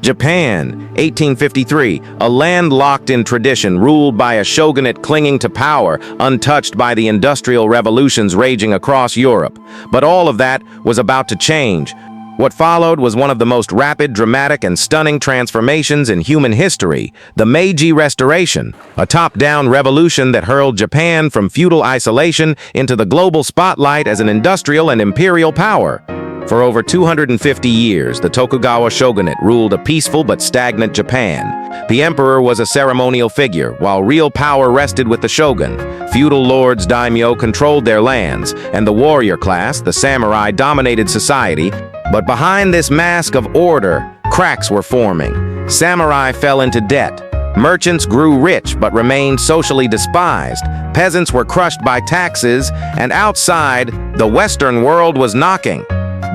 Japan, 1853, a land locked in tradition, ruled by a shogunate clinging to power, untouched by the industrial revolutions raging across Europe. But all of that was about to change. What followed was one of the most rapid, dramatic, and stunning transformations in human history, the Meiji Restoration, a top-down revolution that hurled Japan from feudal isolation into the global spotlight as an industrial and imperial power. For over 250 years, the Tokugawa shogunate ruled a peaceful but stagnant Japan. The emperor was a ceremonial figure, while real power rested with the shogun. Feudal lords daimyo controlled their lands, and the warrior class, the samurai, dominated society. But behind this mask of order, cracks were forming. Samurai fell into debt. Merchants grew rich but remained socially despised. Peasants were crushed by taxes, and outside, the Western world was knocking.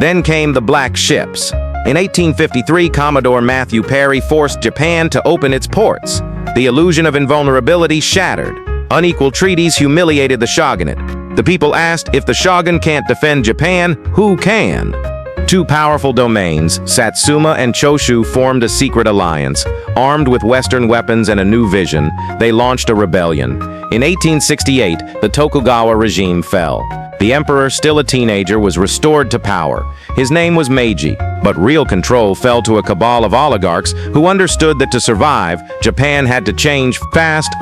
Then came the Black Ships. In 1853, Commodore Matthew Perry forced Japan to open its ports. The illusion of invulnerability shattered. Unequal treaties humiliated the shogunate. The people asked, if the shogun can't defend Japan, who can? Two powerful domains, Satsuma and Choshu, formed a secret alliance. Armed with Western weapons and a new vision, they launched a rebellion. In 1868, the Tokugawa regime fell. The emperor, still a teenager, was restored to power. His name was Meiji, but real control fell to a cabal of oligarchs who understood that to survive, Japan had to change fast.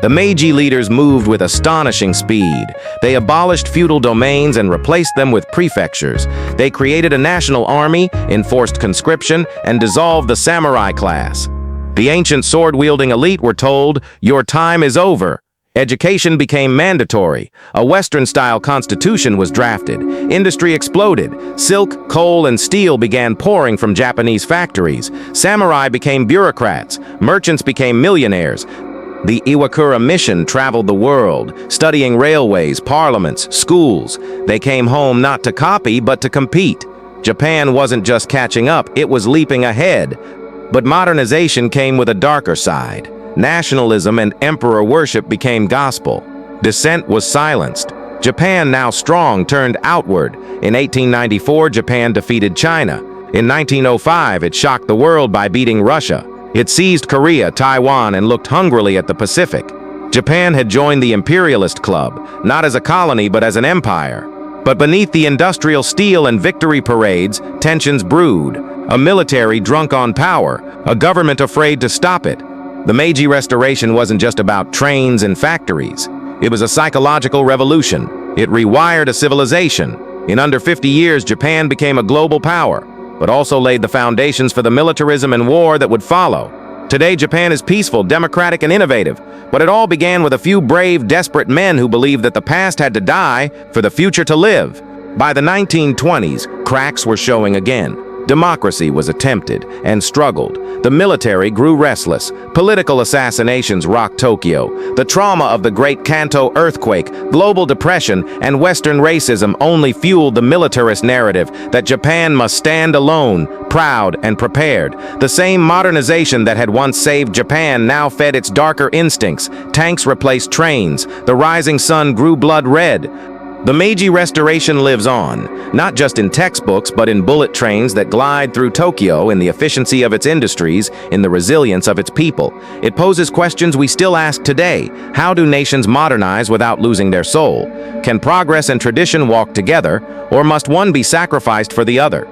The Meiji leaders moved with astonishing speed. They abolished feudal domains and replaced them with prefectures. They created a national army, enforced conscription, and dissolved the samurai class. The ancient sword-wielding elite were told, "Your time is over." Education became mandatory. A Western-style constitution was drafted. Industry exploded. Silk, coal, and steel began pouring from Japanese factories. Samurai became bureaucrats. Merchants became millionaires. The Iwakura mission traveled the world, studying railways, parliaments, schools. They came home not to copy, but to compete. Japan wasn't just catching up, it was leaping ahead. But modernization came with a darker side. Nationalism and emperor worship became gospel. Dissent was silenced. Japan, now strong, turned outward. In 1894, Japan defeated China. In 1905, it shocked the world by beating Russia. It seized Korea, Taiwan, and looked hungrily at the Pacific. Japan had joined the imperialist club, not as a colony but as an empire. But beneath the industrial steel and victory parades, tensions brewed. A military drunk on power, a government afraid to stop it. The Meiji Restoration wasn't just about trains and factories. It was a psychological revolution. It rewired a civilization. In under 50 years, Japan became a global power, but also laid the foundations for the militarism and war that would follow. Today, Japan is peaceful, democratic, and innovative, but it all began with a few brave, desperate men who believed that the past had to die for the future to live. By the 1920s, cracks were showing again. Democracy was attempted and struggled. The military grew restless. Political assassinations rocked Tokyo. The trauma of the Great Kanto earthquake, global depression, and Western racism only fueled the militarist narrative that Japan must stand alone, proud, and prepared. The same modernization that had once saved Japan now fed its darker instincts. Tanks replaced trains. The rising sun grew blood red. The Meiji Restoration lives on, not just in textbooks, but in bullet trains that glide through Tokyo, in the efficiency of its industries, in the resilience of its people. It poses questions we still ask today. How do nations modernize without losing their soul? Can progress and tradition walk together, or must one be sacrificed for the other?